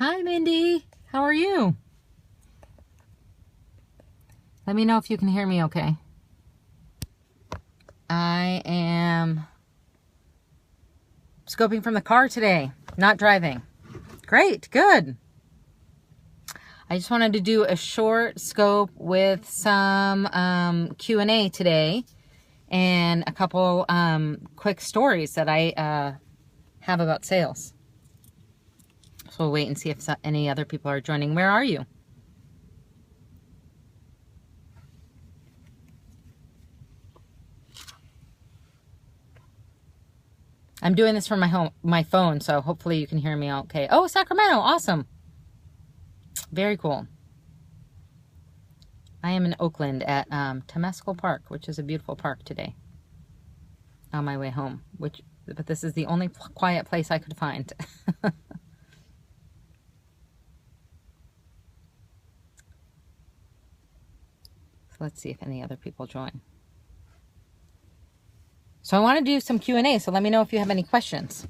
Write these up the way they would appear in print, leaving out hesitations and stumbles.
Hi, Mindy. How are you? Let me know if you can hear me okay. I am scoping from the car today, not driving. Great, good. I just wanted to do a short scope with some Q&A today and a couple quick stories that I have about sales. So we'll wait and see if any other people are joining. Where are you? I'm doing this from my phone, so hopefully you can hear me okay. Oh, Sacramento, awesome. Very cool. I am in Oakland at Temescal Park, which is a beautiful park today. On my way home, but this is the only quiet place I could find. So let's see if any other people join. So I want to do some Q&A, so let me know if you have any questions.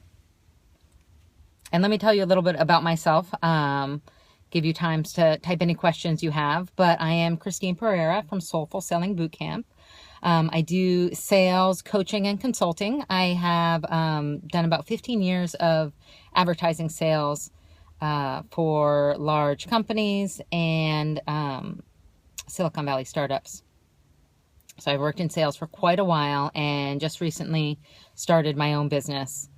And let me tell you a little bit about myself. Give you times to type any questions you have. But I am Christine Pereira from Soulful Selling Bootcamp. I do sales, coaching, and consulting. I have done about 15 years of advertising sales for large companies and Silicon Valley startups. So I've worked in sales for quite a while and just recently started my own business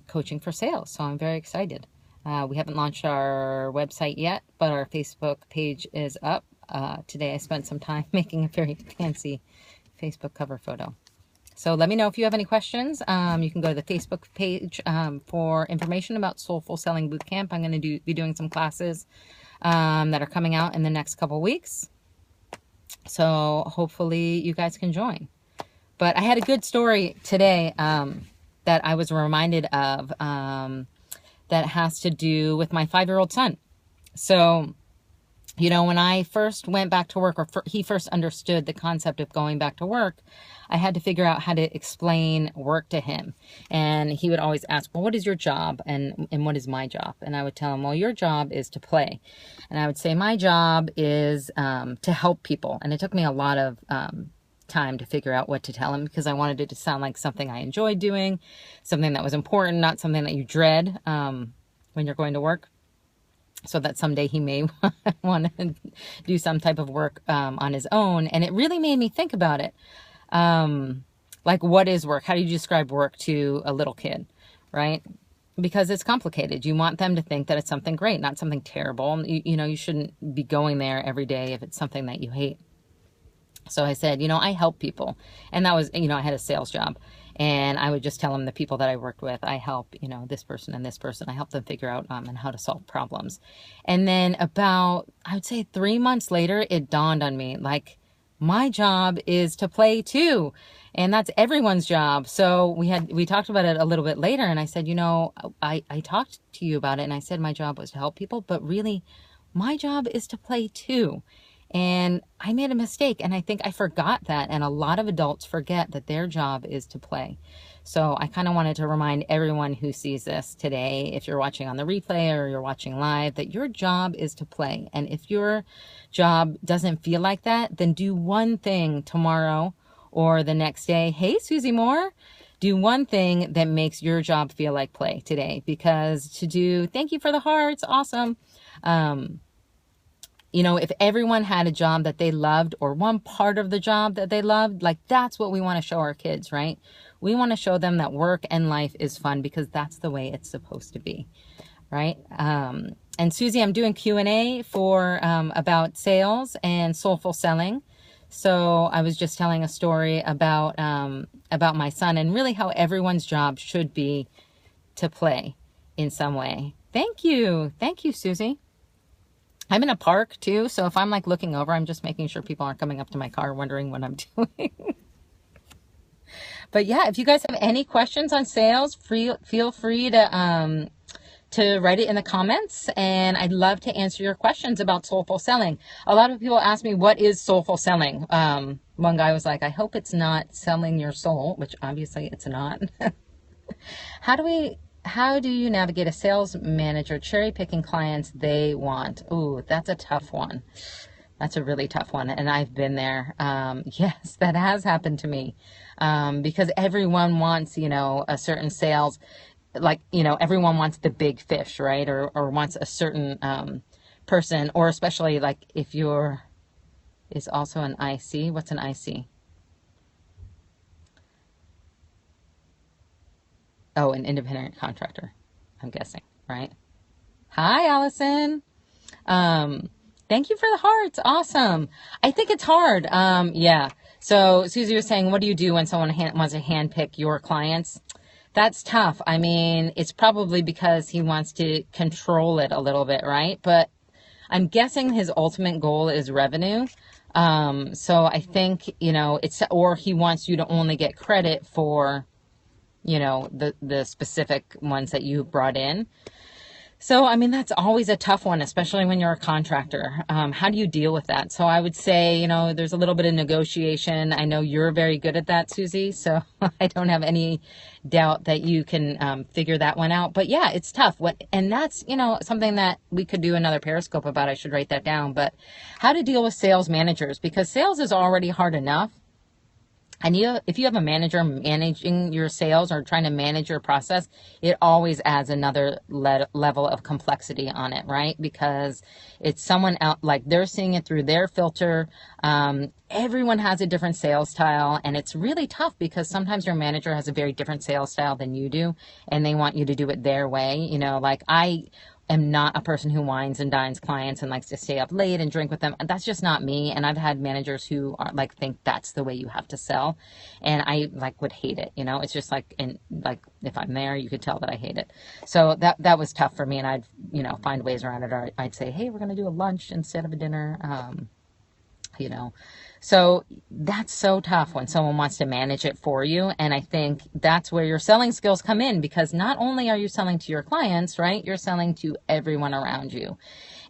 coaching for sales. So I'm very excited. We haven't launched our website yet, but our Facebook page is up. Today I spent some time making a very fancy Facebook cover photo. So let me know if you have any questions. You can go to the Facebook page for information about Soulful Selling Bootcamp. I'm going to be doing some classes that are coming out in the next couple weeks. So hopefully you guys can join. But I had a good story today that I was reminded of that has to do with my 5-year-old son. So, you know, when I first went back to work, or he first understood the concept of going back to work, I had to figure out how to explain work to him. And he would always ask, well, what is your job? And what is my job? And I would tell him, well, your job is to play. And I would say, my job is to help people. And it took me a lot of time to figure out what to tell him, because I wanted it to sound like something I enjoyed doing, something that was important, not something that you dread when you're going to work. So that someday he may want to do some type of work on his own. And it really made me think about it. Like, what is work? How do you describe work to a little kid, right? Because it's complicated. You want them to think that it's something great, not something terrible. You know, you shouldn't be going there every day if it's something that you hate. So I said, you know, I help people. And that was, you know, I had a sales job. And I would just tell them the people that I worked with, I help, you know, this person and this person. I help them figure out and how to solve problems. And then about, I would say 3 months later, it dawned on me, like, my job is to play too. And that's everyone's job. So we talked about it a little bit later. And I said, you know, I talked to you about it. And I said my job was to help people. But really, my job is to play too. And I made a mistake, and I think I forgot that. And a lot of adults forget that their job is to play. So I kind of wanted to remind everyone who sees this today, if you're watching on the replay or you're watching live, that your job is to play. And if your job doesn't feel like that, then do one thing tomorrow or the next day. Hey, Susie Moore. Do one thing that makes your job feel like play today, because thank you for the hearts. Awesome. You know, if everyone had a job that they loved, or one part of the job that they loved, like, that's what we want to show our kids, right? We want to show them that work and life is fun, because that's the way it's supposed to be, right? And Susie, I'm doing Q&A for about sales and soulful selling. So I was just telling a story about my son, and really how everyone's job should be to play in some way. Thank you, Susie. I'm in a park too, so if I'm like looking over, I'm just making sure people aren't coming up to my car wondering what I'm doing. But yeah, if you guys have any questions on sales, feel free to write it in the comments, and I'd love to answer your questions about soulful selling. A lot of people ask me, what is soulful selling? One guy was like, I hope it's not selling your soul, which obviously it's not. How do we how do you navigate a sales manager cherry picking clients they want? Ooh, that's a tough one. That's a really tough one. And I've been there. Yes, that has happened to me. Because everyone wants, a certain sales, like, everyone wants the big fish, right? Or wants a certain, person, or especially like if you're, is also an IC. What's an IC? Oh, an independent contractor, I'm guessing, right? Hi, Allison. Thank you for the hearts. Awesome. I think it's hard. Yeah. So Susie was saying, what do you do when someone wants to handpick your clients? That's tough. I mean, it's probably because he wants to control it a little bit, right? But I'm guessing his ultimate goal is revenue. So I think, or he wants you to only get credit for, the specific ones that you brought in. So, I mean, that's always a tough one, especially when you're a contractor. How do you deal with that? So I would say, there's a little bit of negotiation. I know you're very good at that, Susie. So I don't have any doubt that you can figure that one out. But yeah, it's tough. And that's, something that we could do another Periscope about. I should write that down. But how to deal with sales managers, because sales is already hard enough. And if you have a manager managing your sales or trying to manage your process, it always adds another level of complexity on it, right? Because it's someone else, like they're seeing it through their filter. Everyone has a different sales style, and it's really tough because sometimes your manager has a very different sales style than you do, and they want you to do it their way. Like I am not a person who wines and dines clients and likes to stay up late and drink with them. That's just not me. And I've had managers who are like, think that's the way you have to sell. And I would hate it. It's just if I'm there, you could tell that I hate it. So that was tough for me. And I'd, find ways around it. Or I'd say, hey, we're going to do a lunch instead of a dinner. So that's so tough when someone wants to manage it for you. And I think that's where your selling skills come in, because not only are you selling to your clients, right? You're selling to everyone around you.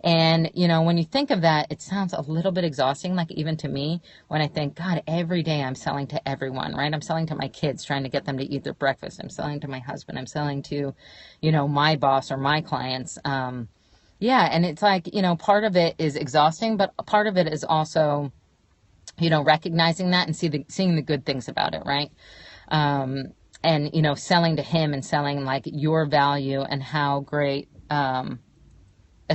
And, when you think of that, it sounds a little bit exhausting, like even to me, when I think, God, every day I'm selling to everyone, right? I'm selling to my kids, trying to get them to eat their breakfast. I'm selling to my husband. I'm selling to, my boss or my clients. Yeah. And it's like, part of it is exhausting, but part of it is also, recognizing that and seeing the good things about it, right? And, selling to him and selling like your value and how great a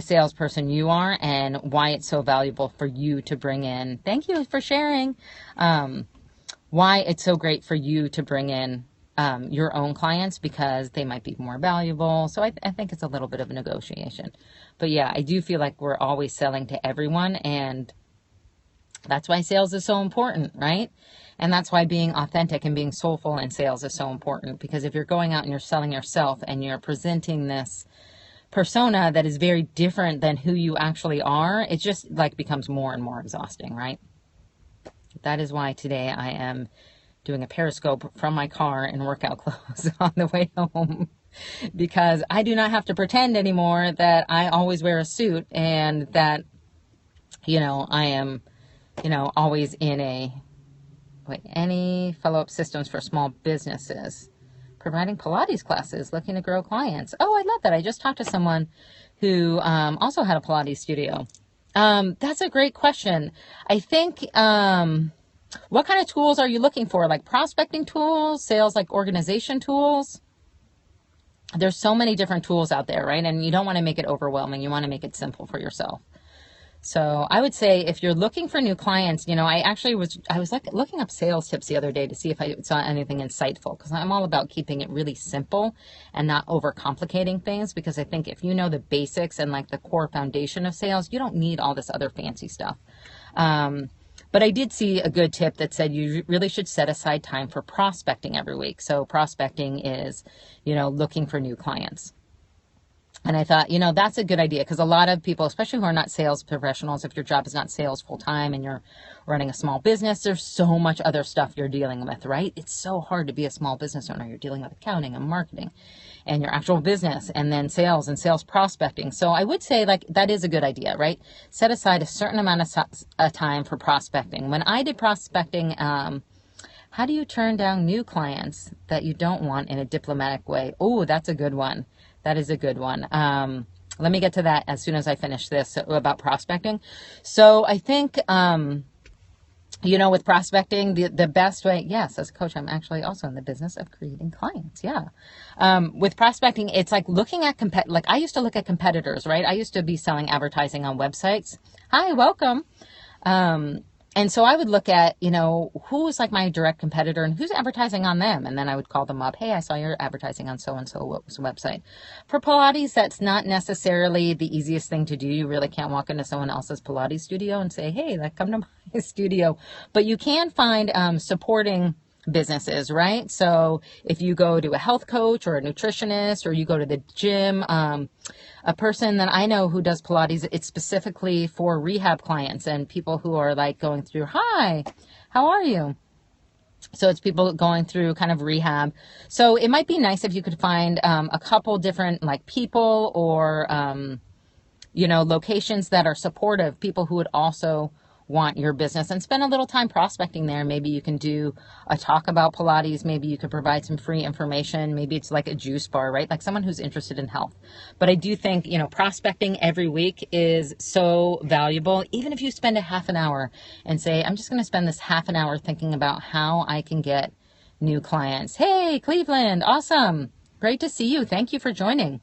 salesperson you are and why it's so valuable for you to bring in. Thank you for sharing. Why it's so great for you to bring in your own clients, because they might be more valuable. So I think it's a little bit of a negotiation. But yeah, I do feel like we're always selling to everyone, and that's why sales is so important, right? And that's why being authentic and being soulful in sales is so important, because if you're going out and you're selling yourself and you're presenting this persona that is very different than who you actually are, it just becomes more and more exhausting, right? That is why today I am doing a Periscope from my car in workout clothes on the way home, because I do not have to pretend anymore that I always wear a suit and that, I am always in any follow-up systems for small businesses, providing Pilates classes, looking to grow clients. Oh, I love that. I just talked to someone who also had a Pilates studio. That's a great question. I think, what kind of tools are you looking for? Like prospecting tools, sales, organization tools? There's so many different tools out there, right? And you don't want to make it overwhelming. You want to make it simple for yourself. So I would say if you're looking for new clients, I was looking up sales tips the other day to see if I saw anything insightful, because I'm all about keeping it really simple and not overcomplicating things, because I think if you know the basics and the core foundation of sales, you don't need all this other fancy stuff. But I did see a good tip that said you really should set aside time for prospecting every week. So prospecting is, looking for new clients. And I thought, that's a good idea, because a lot of people, especially who are not sales professionals, if your job is not sales full time and you're running a small business, there's so much other stuff you're dealing with, right? It's so hard to be a small business owner. You're dealing with accounting and marketing and your actual business, and then sales and sales prospecting. So I would say that is a good idea, right? Set aside a certain amount of time for prospecting. When I did prospecting, How do you turn down new clients that you don't want in a diplomatic way? Oh, that's a good one. That is a good one. Let me get to that as soon as I finish this about prospecting. So I think, with prospecting, the best way, yes, as a coach, I'm actually also in the business of creating clients. Yeah. With prospecting, it's like looking at, like I used to look at competitors, right? I used to be selling advertising on websites. Hi, welcome. And so I would look at, who's like my direct competitor and who's advertising on them. And then I would call them up. Hey, I saw your advertising on so-and-so website. For Pilates, that's not necessarily the easiest thing to do. You really can't walk into someone else's Pilates studio and say, hey, come to my studio. But you can find supporting businesses, right? So if you go to a health coach or a nutritionist, or you go to the gym, a person that I know who does Pilates, it's specifically for rehab clients and people who are like going through, hi, how are you? So it's people going through kind of rehab. So it might be nice if you could find a couple different like people or, locations that are supportive, people who would also want your business, and spend a little time prospecting there. Maybe you can do a talk about Pilates. Maybe you could provide some free information. Maybe it's like a juice bar, right? Like someone who's interested in health. But I do think, prospecting every week is so valuable. Even if you spend a half an hour and say, I'm just going to spend this half an hour thinking about how I can get new clients. Hey, Cleveland. Awesome. Great to see you. Thank you for joining.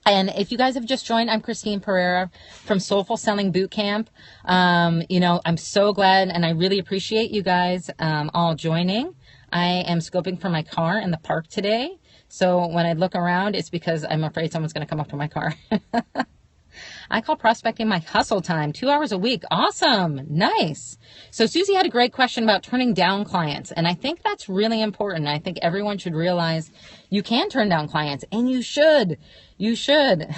And if you guys have just joined, I'm Christine Pereira from Soulful Selling Bootcamp. I'm so glad and I really appreciate you guys all joining. I am scoping for my car in the park today. So when I look around, it's because I'm afraid someone's going to come up to my car. I call prospecting my hustle time, 2 hours a week. Awesome. Nice. So Susie had a great question about turning down clients. And I think that's really important. I think everyone should realize you can turn down clients, and you should. You should.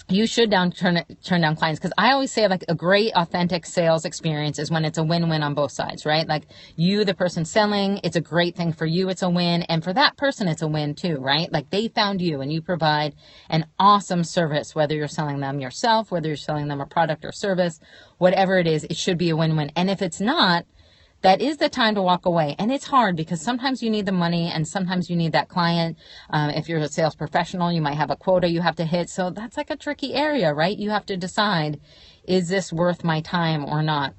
You should turn down clients, because I always say like a great authentic sales experience is when it's a win-win on both sides, right? Like you, the person selling, it's a great thing for you. It's a win. And for that person, it's a win too, right? Like they found you and you provide an awesome service, whether you're selling them yourself, whether you're selling them a product or service, whatever it is, it should be a win-win. And if it's not, that is the time to walk away. And it's hard because sometimes you need the money and sometimes you need that client. If you're a sales professional, you might have a quota you have to hit. So that's like a tricky area, right? You have to decide, is this worth my time or not?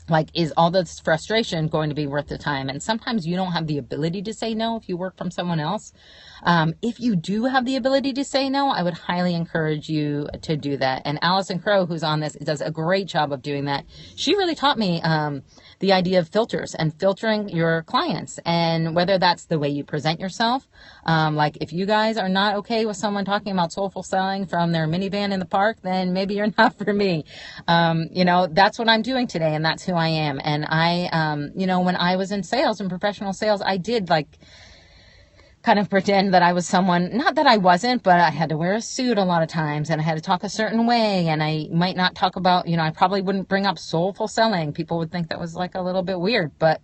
Like, is all this frustration going to be worth the time? And sometimes you don't have the ability to say no if you work from someone else. If you do have the ability to say no, I would highly encourage you to do that. And Allison Crow, who's on this, does a great job of doing that. She really taught me the idea of filters and filtering your clients, and whether that's the way you present yourself. Like if you guys are not okay with someone talking about soulful selling from their minivan in the park, then maybe you're not for me. That's what I'm doing today, and that's who I am. And I, when I was in sales and professional sales, I did kind of pretend that I was someone, not that I wasn't, but I had to wear a suit a lot of times, and I had to talk a certain way, and I might not talk about, I probably wouldn't bring up soulful selling. People would think that was like a little bit weird, but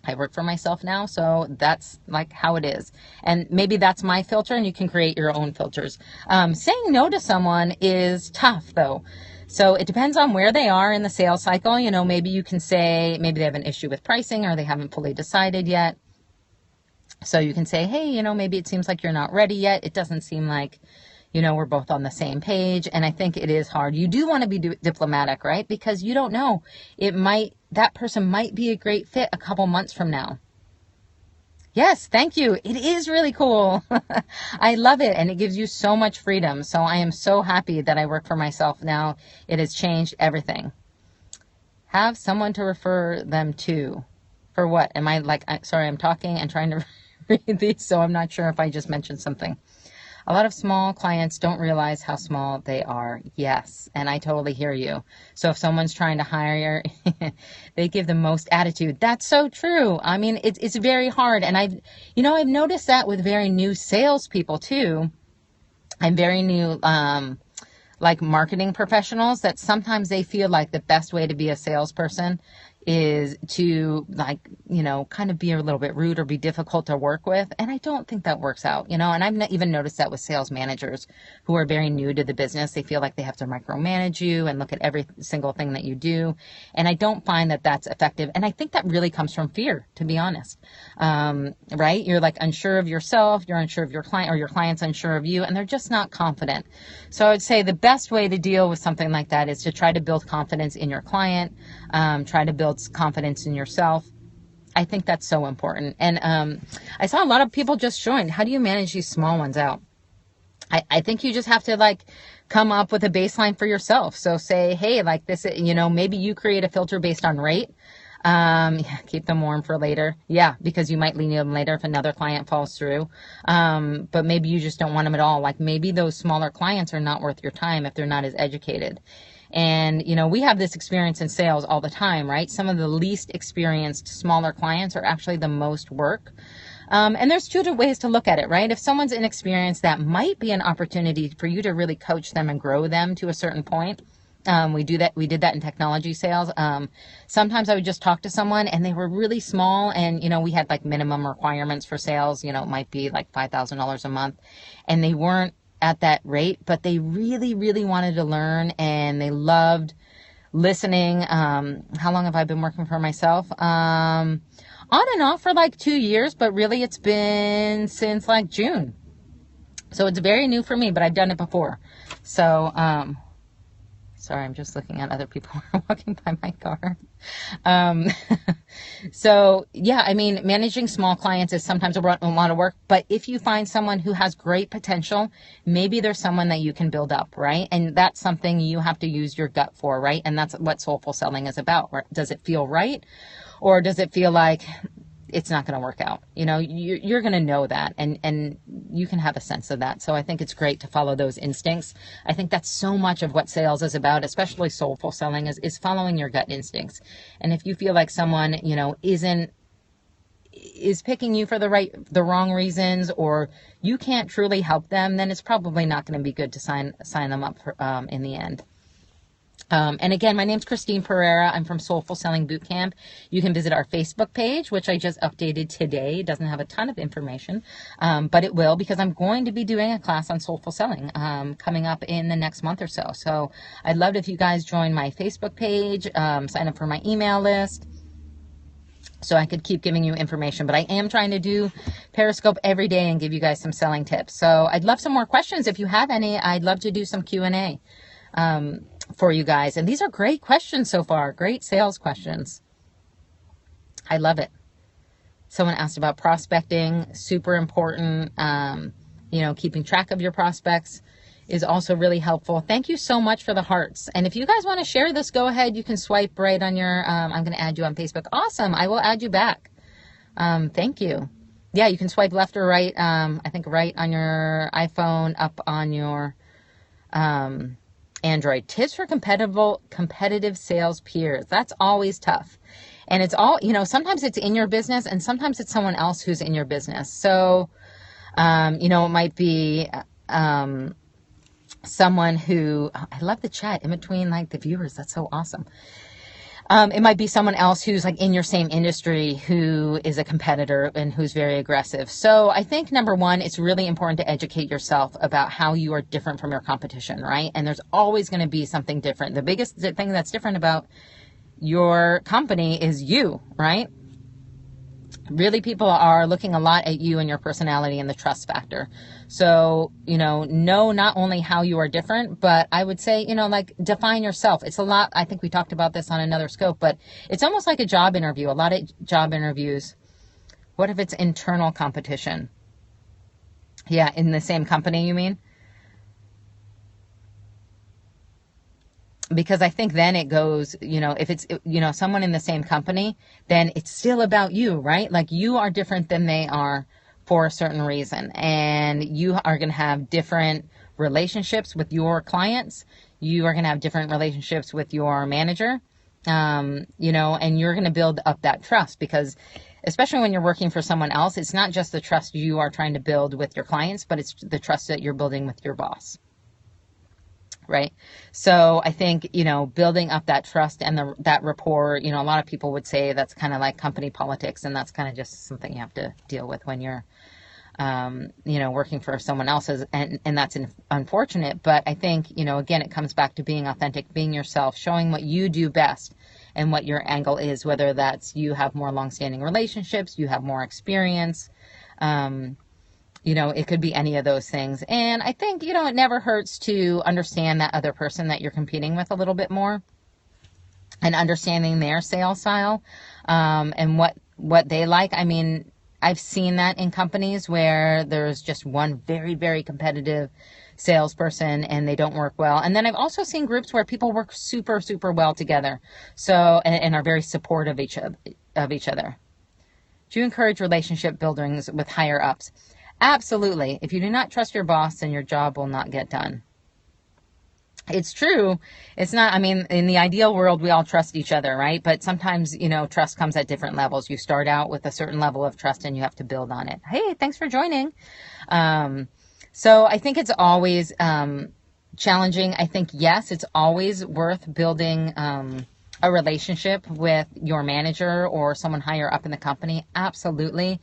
I work for myself now, so that's like how it is. And maybe that's my filter, and you can create your own filters. Saying no to someone is tough though. So it depends on where they are in the sales cycle. Maybe you can say, maybe they have an issue with pricing or they haven't fully decided yet. So you can say, hey, maybe it seems like you're not ready yet. It doesn't seem like, we're both on the same page. And I think it is hard. You do want to be diplomatic, right? Because you don't know. That person might be a great fit a couple months from now. Yes, thank you. It is really cool. I love it. And it gives you so much freedom. So I am so happy that I work for myself now. It has changed everything. Have someone to refer them to. For what? Am I sorry, I'm talking and trying to read these, so I'm not sure if I just mentioned something. A lot of small clients don't realize how small they are. Yes, and I totally hear you. So if someone's trying to hire you, they give the most attitude. That's so true. I mean, it's very hard. And I've noticed that with very new salespeople too. I'm very new, marketing professionals, that sometimes they feel like the best way to be a salesperson is to, like, kind of be a little bit rude or be difficult to work with. And I don't think that works out, and I've not even noticed that with sales managers who are very new to the business. They feel like they have to micromanage you and look at every single thing that you do. And I don't find that that's effective. And I think that really comes from fear, to be honest. Right? You're like unsure of yourself, you're unsure of your client, or your client's unsure of you, and they're just not confident. So I would say the best way to deal with something like that is to try to build confidence in your client, try to build confidence in yourself. I think that's so important. And I saw a lot of people just joined. How do you manage these small ones out? I think you just have to, like, come up with a baseline for yourself. So say, hey, like this, maybe you create a filter based on rate. Keep them warm for later. Yeah, because you might lean them later if another client falls through. But maybe you just don't want them at all. Like, maybe those smaller clients are not worth your time if they're not as educated. And, we have this experience in sales all the time, right? Some of the least experienced smaller clients are actually the most work. And there's two ways to look at it, right? If someone's inexperienced, that might be an opportunity for you to really coach them and grow them to a certain point. We did that in technology sales. Sometimes I would just talk to someone and they were really small, and, we had like minimum requirements for sales, it might be like $5,000 a month, and they weren't at that rate, but they really, really wanted to learn, and they loved listening. How long have I been working for myself? On and off for like 2 years, but really it's been since like June. So it's very new for me, but I've done it before. So, sorry, I'm just looking at other people who are walking by my car. So yeah, I mean, managing small clients is sometimes a lot of work, but if you find someone who has great potential, maybe there's someone that you can build up, right? And that's something you have to use your gut for, right? And that's what soulful selling is about. Right? Does it feel right? Or does it feel like it's not going to work out? You're going to know that, and you can have a sense of that. So I think it's great to follow those instincts. I think that's so much of what sales is about, especially soulful selling, is following your gut instincts. And if you feel like someone, is picking you for the wrong reasons, or you can't truly help them, then it's probably not going to be good to sign them up for, in the end. And again, my name's Christine Pereira. I'm from Soulful Selling Bootcamp. You can visit our Facebook page, which I just updated today. It doesn't have a ton of information, but it will, because I'm going to be doing a class on soulful selling coming up in the next month or so. So I'd love it if you guys join my Facebook page, sign up for my email list, so I could keep giving you information. But I am trying to do Periscope every day and give you guys some selling tips. So I'd love some more questions. If you have any, I'd love to do some Q&A. For you guys. And these are great questions so far. Great sales questions. I love it. Someone asked about prospecting. Super important. Keeping track of your prospects is also really helpful. Thank you so much for the hearts. And if you guys want to share this, go ahead. You can swipe right on your, I'm going to add you on Facebook. Awesome. I will add you back. Thank you. Yeah, you can swipe left or right. I think right on your iPhone, up on your, Android. Tips for competitive sales peers. That's always tough. And it's all, sometimes it's in your business and sometimes it's someone else who's in your business. So, it might be, someone who, I love the chat in between, like, the viewers. That's so awesome. It might be someone else who's like in your same industry who is a competitor and who's very aggressive. So I think, number one, it's really important to educate yourself about how you are different from your competition, right? And there's always going to be something different. The biggest thing that's different about your company is you, right? Really, people are looking a lot at you and your personality and the trust factor. So, know not only how you are different, but I would say, like, define yourself. It's a lot. I think we talked about this on another scope, but it's almost like a job interview. A lot of job interviews. What if it's internal competition? Yeah, in the same company, you mean? Because I think then it goes, if it's, someone in the same company, then it's still about you, right? Like, you are different than they are for a certain reason. And you are going to have different relationships with your clients. You are going to have different relationships with your manager, and you're going to build up that trust, because especially when you're working for someone else, it's not just the trust you are trying to build with your clients, but it's the trust that you're building with your boss. right? So I think, building up that trust and that rapport, a lot of people would say that's kind of like company politics, and that's kind of just something you have to deal with when you're, working for someone else's, and that's unfortunate. But I think, again, it comes back to being authentic, being yourself, showing what you do best and what your angle is, whether that's you have more longstanding relationships, you have more experience, it could be any of those things. And I think, it never hurts to understand that other person that you're competing with a little bit more, and understanding their sales style, and what they like. I mean, I've seen that in companies where there's just one very, very competitive salesperson and they don't work well. And then I've also seen groups where people work super, super well together. So, and are very supportive of each other. Do you encourage relationship buildings with higher ups? Absolutely. If you do not trust your boss, then your job will not get done. It's true. It's not, in the ideal world, we all trust each other, right? But sometimes, trust comes at different levels. You start out with a certain level of trust and you have to build on it. Hey, thanks for joining. So I think it's always challenging. I think, yes, it's always worth building a relationship with your manager or someone higher up in the company. Absolutely.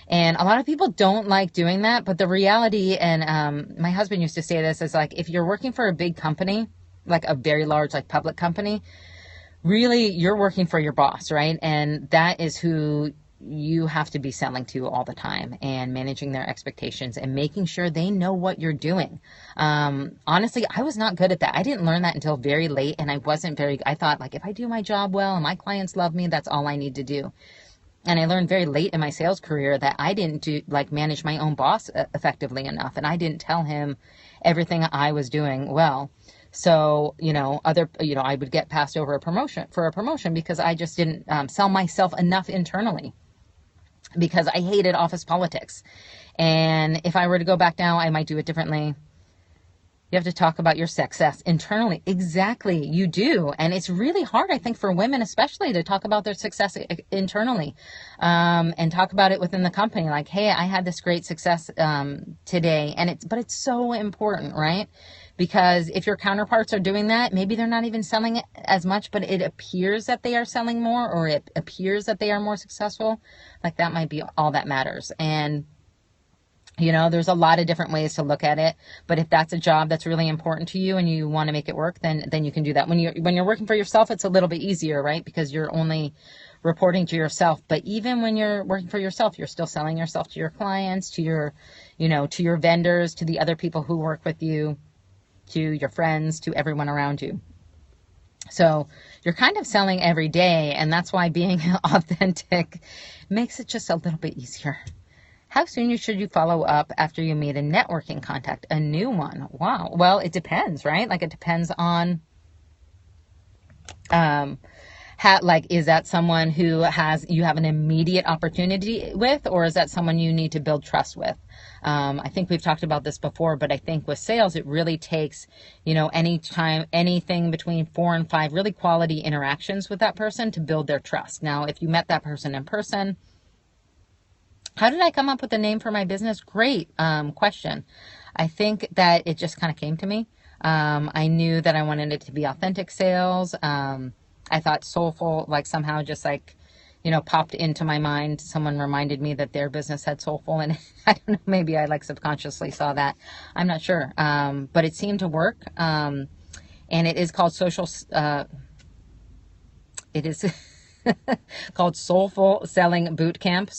And a lot of people don't like doing that, but the reality, and my husband used to say this, is like, if you're working for a big company, like a very large, like public company, really you're working for your boss, right? And that is who you have to be selling to all the time, and managing their expectations and making sure they know what you're doing. Honestly, I was not good at that. I didn't learn that until very late, and I thought, like, if I do my job well and my clients love me, that's all I need to do. And I learned very late in my sales career that I didn't manage my own boss effectively enough. And I didn't tell him everything I was doing well. So, I would get passed over for a promotion because I just didn't sell myself enough internally, because I hated office politics. And if I were to go back now, I might do it differently. You have to talk about your success internally. Exactly. You do. And it's really hard, I think, for women especially, to talk about their success internally, and talk about it within the company. Like, hey, I had this great success today. But it's so important, right? Because if your counterparts are doing that, maybe they're not even selling it as much, but it appears that they are selling more, or it appears that they are more successful. Like, that might be all that matters. And there's a lot of different ways to look at it, but if that's a job that's really important to you and you want to make it work, then you can do that. When you're working for yourself, it's a little bit easier, right? Because you're only reporting to yourself. But even when you're working for yourself, you're still selling yourself to your clients, to your vendors, to the other people who work with you, to your friends, to everyone around you. So you're kind of selling every day, and that's why being authentic makes it just a little bit easier. How soon should you follow up after you made a networking contact, a new one? Wow. Well, it depends, right? Like, it depends on, is that someone who you have an immediate opportunity with, or is that someone you need to build trust with? I think we've talked about this before, but I think with sales, it really takes, anything between 4 and 5 really quality interactions with that person to build their trust. Now, if you met that person in person, how did I come up with the name for my business? Great question. I think that it just kind of came to me. I knew that I wanted it to be authentic sales. I thought soulful, like, somehow just popped into my mind. Someone reminded me that their business had soulful, and I don't know, maybe I subconsciously saw that. I'm not sure. But it seemed to work. And it is called it is called Soulful Selling Boot Camp.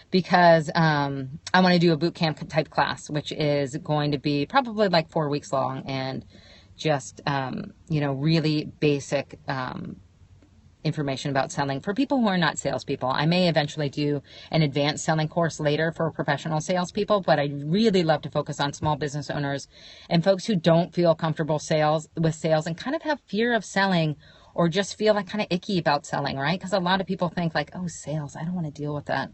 Because I want to do a boot camp type class, which is going to be probably 4 weeks long, and just, really basic information about selling for people who are not salespeople. I may eventually do an advanced selling course later for professional salespeople, but I'd really love to focus on small business owners and folks who don't feel comfortable with sales and kind of have fear of selling, or just feel kind of icky about selling, right? Because a lot of people think oh, sales, I don't want to deal with that.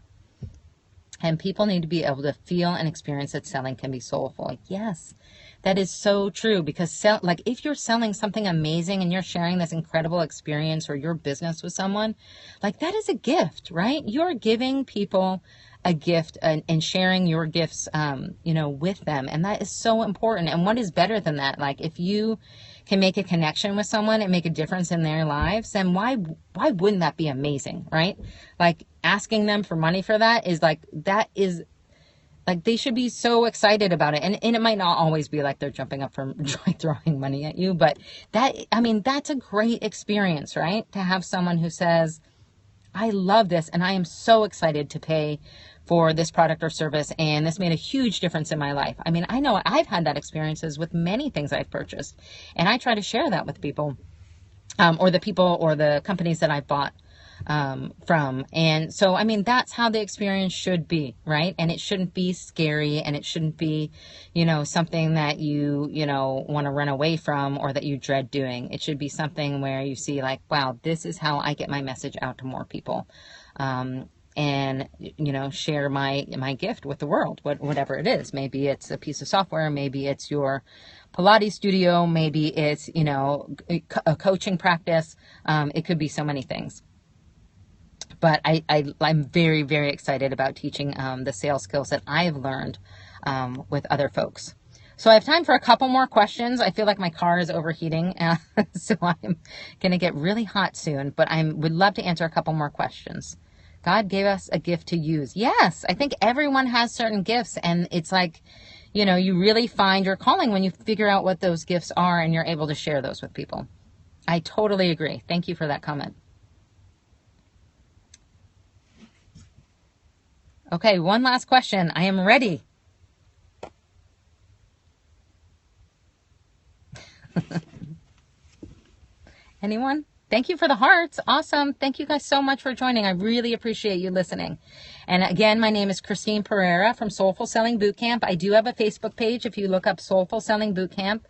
And people need to be able to feel and experience that selling can be soulful. Yes, that is so true, because like if you're selling something amazing and you're sharing this incredible experience or your business with someone, like that is a gift, right? You're giving people a gift and sharing your gifts, with them. And that is so important. And what is better than that? Like if you can make a connection with someone and make a difference in their lives, then why wouldn't that be amazing, right? Like asking them for money for that is like they should be so excited about it. And it might not always be like they're jumping up from joy throwing money at you, but that's a great experience, right? To have someone who says, I love this and I am so excited to pay for this product or service, and this made a huge difference in my life. I mean, I know I've had that experiences with many things I've purchased, and I try to share that with people, or the people or the companies that I've bought from. And so, that's how the experience should be, right? And it shouldn't be scary, and it shouldn't be, something that you want to run away from or that you dread doing. It should be something where you see like, wow, this is how I get my message out to more people. And share my gift with the world, whatever it is. Maybe it's a piece of software, maybe it's your Pilates studio, maybe it's a coaching practice. It could be so many things. But I'm very, very excited about teaching the sales skills that I've learned with other folks. So I have time for a couple more questions. I feel like my car is overheating, so I'm going to get really hot soon, but I would love to answer a couple more questions. God gave us a gift to use. Yes, I think everyone has certain gifts, and it's like, you really find your calling when you figure out what those gifts are and you're able to share those with people. I totally agree. Thank you for that comment. Okay, one last question. I am ready. Anyone? Thank you for the hearts. Awesome. Thank you guys so much for joining. I really appreciate you listening. And again, my name is Christine Pereira from Soulful Selling Bootcamp. I do have a Facebook page. If you look up Soulful Selling Bootcamp,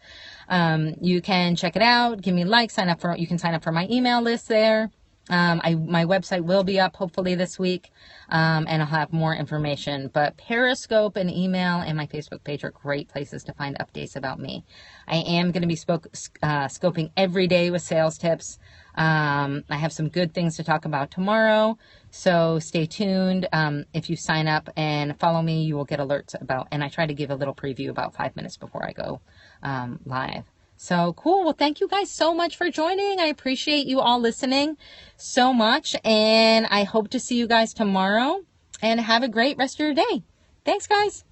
you can check it out. Give me a like. You can sign up for my email list there. My website will be up hopefully this week, and I'll have more information. But Periscope and email and my Facebook page are great places to find updates about me. I am going to be scoping every day with sales tips. I have some good things to talk about tomorrow, so stay tuned. If you sign up and follow me, you will get alerts and I try to give a little preview about 5 minutes before I go live. So cool. Well, thank you guys so much for joining. I appreciate you all listening so much, and I hope to see you guys tomorrow, and have a great rest of your day. Thanks, guys.